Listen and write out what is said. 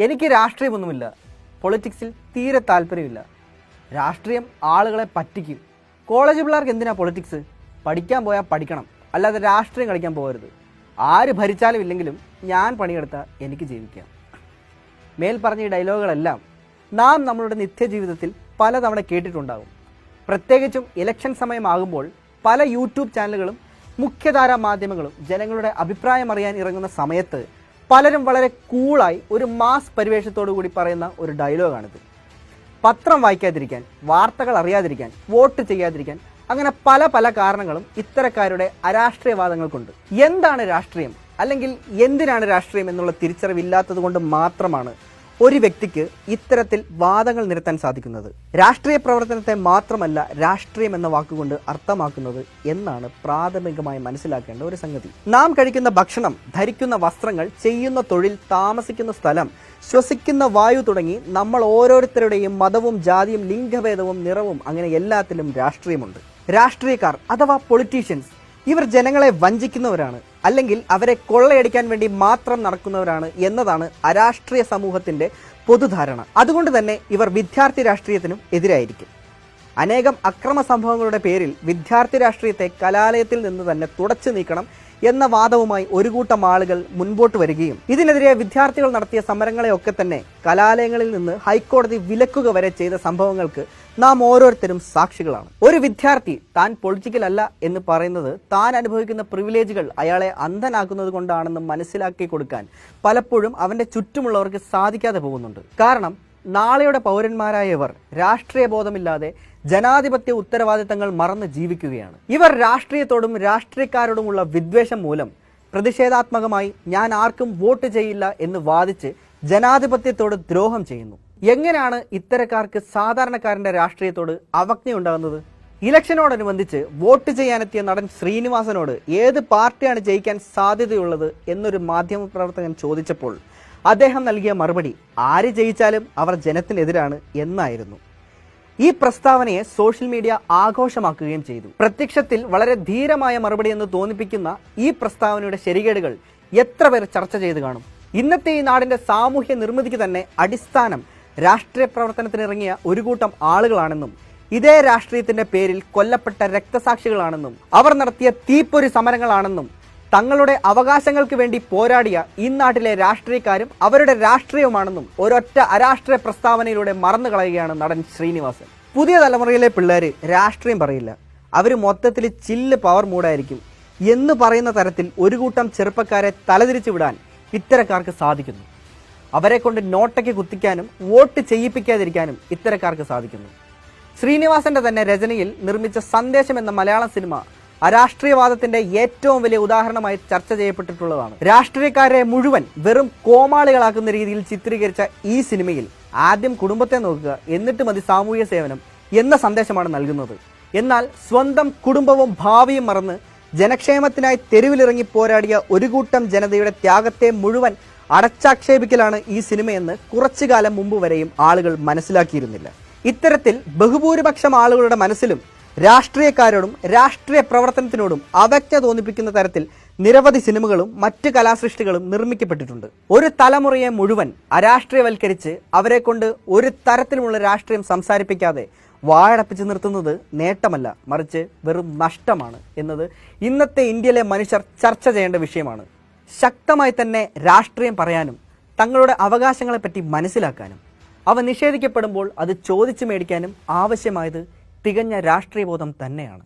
എനിക്ക് രാഷ്ട്രീയമൊന്നുമില്ല. പൊളിറ്റിക്സിൽ തീരെ താല്പര്യമില്ല. രാഷ്ട്രീയം ആളുകളെ പറ്റിക്കും. കോളേജ് പിള്ളേർക്ക് എന്തിനാ പൊളിറ്റിക്സ്? പഠിക്കാൻ പോയാൽ പഠിക്കണം, അല്ലാതെ രാഷ്ട്രീയം കളിക്കാൻ പോകരുത്. ആര് ഭരിച്ചാലും ഇല്ലെങ്കിലും ഞാൻ പണിയെടുത്താൽ എനിക്ക് ജീവിക്കാം. മേൽ പറഞ്ഞ ഈ ഡയലോഗുകളെല്ലാം നാം നമ്മളുടെ നിത്യജീവിതത്തിൽ പലതവണ കേട്ടിട്ടുണ്ടാകും. പ്രത്യേകിച്ചും ഇലക്ഷൻ സമയമാകുമ്പോൾ പല യൂട്യൂബ് ചാനലുകളും മുഖ്യധാരാ മാധ്യമങ്ങളും ജനങ്ങളുടെ അഭിപ്രായം അറിയാൻ ഇറങ്ങുന്ന സമയത്ത് പലരും വളരെ കൂളായി ഒരു മാസ് പരിവേഷത്തോടു കൂടി പറയുന്ന ഒരു ഡയലോഗാണിത്. പത്രം വായിക്കാതിരിക്കാൻ, വാർത്തകൾ അറിയാതിരിക്കാൻ, വോട്ട് ചെയ്യാതിരിക്കാൻ, അങ്ങനെ പല പല കാരണങ്ങളും ഇത്തരക്കാരുടെ അരാഷ്ട്രീയവാദങ്ങൾക്കുണ്ട്. എന്താണ് രാഷ്ട്രീയം, അല്ലെങ്കിൽ എന്തിനാണ് രാഷ്ട്രീയം എന്നുള്ള തിരിച്ചറിവില്ലാത്തത് കൊണ്ട് മാത്രമാണ് ഒരു വ്യക്തിക്ക് ഇത്തരത്തിൽ വാദങ്ങൾ നിരത്താൻ സാധിക്കുന്നത്. രാഷ്ട്രീയ പ്രവർത്തനത്തെ മാത്രമല്ല രാഷ്ട്രീയം എന്ന വാക്കുകൊണ്ട് അർത്ഥമാക്കുന്നത് എന്നാണ് പ്രാഥമികമായി മനസ്സിലാക്കേണ്ട ഒരു സംഗതി. നാം കഴിക്കുന്ന ഭക്ഷണം, ധരിക്കുന്ന വസ്ത്രങ്ങൾ, ചെയ്യുന്ന തൊഴിൽ, താമസിക്കുന്ന സ്ഥലം, ശ്വസിക്കുന്ന വായു തുടങ്ങി നമ്മൾ ഓരോരുത്തരുടെയും മതവും ജാതിയും ലിംഗഭേദവും നിറവും അങ്ങനെ എല്ലാത്തിലും രാഷ്ട്രീയമുണ്ട്. രാഷ്ട്രീയക്കാർ അഥവാ പൊളിറ്റീഷ്യൻസ് ഇവർ ജനങ്ങളെ വഞ്ചിക്കുന്നവരാണ്, അല്ലെങ്കിൽ അവരെ കൊള്ളയടിക്കാൻ വേണ്ടി മാത്രം നടക്കുന്നവരാണ് എന്നതാണ് അരാഷ്ട്രീയ സമൂഹത്തിന്റെ പൊതുധാരണ. അതുകൊണ്ട് തന്നെ ഇവർ വിദ്യാർത്ഥി രാഷ്ട്രീയത്തിനും എതിരായിരിക്കും. അനേകം അക്രമ സംഭവങ്ങളുടെ പേരിൽ വിദ്യാർത്ഥി രാഷ്ട്രീയത്തെ കലാലയത്തിൽ നിന്ന് തന്നെ തുടച്ചു നീക്കണം എന്ന വാദവുമായി ഒരു കൂട്ടം ആളുകൾ മുൻപോട്ട് വരികയും ഇതിനെതിരെ വിദ്യാർത്ഥികൾ നടത്തിയ സമരങ്ങളെയൊക്കെ തന്നെ കലാലയങ്ങളിൽ നിന്ന് ഹൈക്കോടതി വിലക്കുക വരെ ചെയ്ത സംഭവങ്ങൾക്ക് നാം ഓരോരുത്തരും സാക്ഷികളാണ്. ഒരു വിദ്യാർത്ഥി താൻ പൊളിറ്റിക്കൽ അല്ല എന്ന് പറയുന്നത് താൻ അനുഭവിക്കുന്ന പ്രിവിലേജുകൾ അയാളെ അന്ധനാക്കുന്നത് കൊണ്ടാണെന്ന് മനസ്സിലാക്കി കൊടുക്കാൻ പലപ്പോഴും അവന്റെ ചുറ്റുമുള്ളവർക്ക് സാധിക്കാതെ പോകുന്നുണ്ട്. കാരണം നാളെയുടെ പൗരന്മാരായവർ രാഷ്ട്രീയ ബോധമില്ലാതെ ജനാധിപത്യ ഉത്തരവാദിത്തങ്ങൾ മറന്ന് ജീവിക്കുകയാണ്. ഇവർ രാഷ്ട്രീയത്തോടും രാഷ്ട്രീയക്കാരോടുമുള്ള വിദ്വേഷം മൂലം പ്രതിഷേധാത്മകമായി ഞാൻ ആർക്കും വോട്ട് ചെയ്യില്ല എന്ന് വാദിച്ച് ജനാധിപത്യത്തോട് ദ്രോഹം ചെയ്യുന്നു. എങ്ങനെയാണ് ഇത്തരക്കാർക്ക് സാധാരണക്കാരന്റെ രാഷ്ട്രീയത്തോട് അവജ്ഞയുണ്ടാകുന്നത്? ഇലക്ഷനോടനുബന്ധിച്ച് വോട്ട് ചെയ്യാനെത്തിയ നടൻ ശ്രീനിവാസനോട് ഏത് പാർട്ടിയാണ് ജയിക്കാൻ സാധ്യതയുള്ളത് എന്നൊരു മാധ്യമപ്രവർത്തകൻ ചോദിച്ചപ്പോൾ അദ്ദേഹം നൽകിയ മറുപടി ആര് ജയിച്ചാലും അവർ ജനത്തിനെതിരാണ് എന്നായിരുന്നു. ഈ പ്രസ്താവനയെ സോഷ്യൽ മീഡിയ ആഘോഷമാക്കുകയും ചെയ്തു. പ്രത്യക്ഷത്തിൽ വളരെ ധീരമായ മറുപടി എന്ന് തോന്നിപ്പിക്കുന്ന ഈ പ്രസ്താവനയുടെ ശരികേടുകൾ എത്ര പേർ ചർച്ച ചെയ്ത് കാണും? ഇന്നത്തെ ഈ നാടിന്റെ സാമൂഹ്യ നിർമ്മിതിക്ക് തന്നെ അടിസ്ഥാനം രാഷ്ട്രീയ പ്രവർത്തനത്തിനിറങ്ങിയ ഒരു കൂട്ടം ആളുകളാണെന്നും ഇതേ രാഷ്ട്രീയത്തിന്റെ പേരിൽ കൊല്ലപ്പെട്ട രക്തസാക്ഷികളാണെന്നും അവർ നടത്തിയ തീപ്പൊരി സമരങ്ങളാണെന്നും തങ്ങളുടെ അവകാശങ്ങൾക്ക് വേണ്ടി പോരാടിയ ഈ നാട്ടിലെ രാഷ്ട്രീയക്കാരും അവരുടെ രാഷ്ട്രീയവുമാണെന്നും ഒരൊറ്റ അരാഷ്ട്രീയ പ്രസ്താവനയിലൂടെ മറന്നു കളയുകയാണ് നടൻ ശ്രീനിവാസൻ. പുതിയ തലമുറയിലെ പിള്ളേര് രാഷ്ട്രീയം പറയില്ല, അവർ മൊത്തത്തിൽ ചില്ല് പവർ മൂടായിരിക്കും എന്ന് പറയുന്ന തരത്തിൽ ഒരു കൂട്ടം ചെറുപ്പക്കാരെ തലതിരിച്ചു വിടാൻ ഇത്തരക്കാർക്ക് സാധിക്കുന്നു. അവരെ കൊണ്ട് നോട്ടയ്ക്ക് കുത്തിക്കാനും വോട്ട് ചെയ്യിപ്പിക്കാതിരിക്കാനും ഇത്തരക്കാർക്ക് സാധിക്കുന്നു. ശ്രീനിവാസന്റെ തന്നെ രചനയിൽ നിർമ്മിച്ച സന്ദേശം എന്ന മലയാളം സിനിമ അരാഷ്ട്രീയവാദത്തിന്റെ ഏറ്റവും വലിയ ഉദാഹരണമായി ചർച്ച ചെയ്യപ്പെട്ടിട്ടുള്ളതാണ്. രാഷ്ട്രീയക്കാരെ മുഴുവൻ വെറും കോമാളികളാക്കുന്ന രീതിയിൽ ചിത്രീകരിച്ച ഈ സിനിമയിൽ ആദ്യം കുടുംബത്തെ നോക്കുക, എന്നിട്ട് മതി സാമൂഹ്യ സേവനം എന്ന സന്ദേശമാണ് നൽകുന്നത്. എന്നാൽ സ്വന്തം കുടുംബവും ഭാവിയും മറന്ന് ജനക്ഷേമത്തിനായി തെരുവിലിറങ്ങി പോരാടിയ ഒരു കൂട്ടം ജനതയുടെ ത്യാഗത്തെ മുഴുവൻ അടച്ചാക്ഷേപിക്കലാണ് ഈ സിനിമയെന്ന് കുറച്ചു കാലം മുമ്പ് വരെയും ആളുകൾ മനസ്സിലാക്കിയിരുന്നില്ല. ഇത്തരത്തിൽ ബഹുഭൂരിപക്ഷം ആളുകളുടെ മനസ്സിലും രാഷ്ട്രീയക്കാരോടും രാഷ്ട്രീയ പ്രവർത്തനത്തിനോടും അവജ്ഞ തോന്നിപ്പിക്കുന്ന തരത്തിൽ നിരവധി സിനിമകളും മറ്റ് കലാസൃഷ്ടികളും നിർമ്മിക്കപ്പെട്ടിട്ടുണ്ട്. ഒരു തലമുറയെ മുഴുവൻ അരാഷ്ട്രീയവൽക്കരിച്ച് അവരെ കൊണ്ട് ഒരു തരത്തിലുമുള്ള രാഷ്ട്രീയം സംസാരിപ്പിക്കാതെ വായടപ്പിച്ച് നിർത്തുന്നത് നേട്ടമല്ല, മറിച്ച് വെറും നഷ്ടമാണ് എന്നത് ഇന്നത്തെ ഇന്ത്യയിലെ മനുഷ്യർ ചർച്ച ചെയ്യേണ്ട വിഷയമാണ്. ശക്തമായി തന്നെ രാഷ്ട്രീയം പറയാനും തങ്ങളുടെ അവകാശങ്ങളെപ്പറ്റി മനസ്സിലാക്കാനും അവ നിഷേധിക്കപ്പെടുമ്പോൾ അത് ചോദിച്ചു മേടിക്കാനും ആവശ്യമായത് തികഞ്ഞ രാഷ്ട്രീയബോധം തന്നെയാണ്.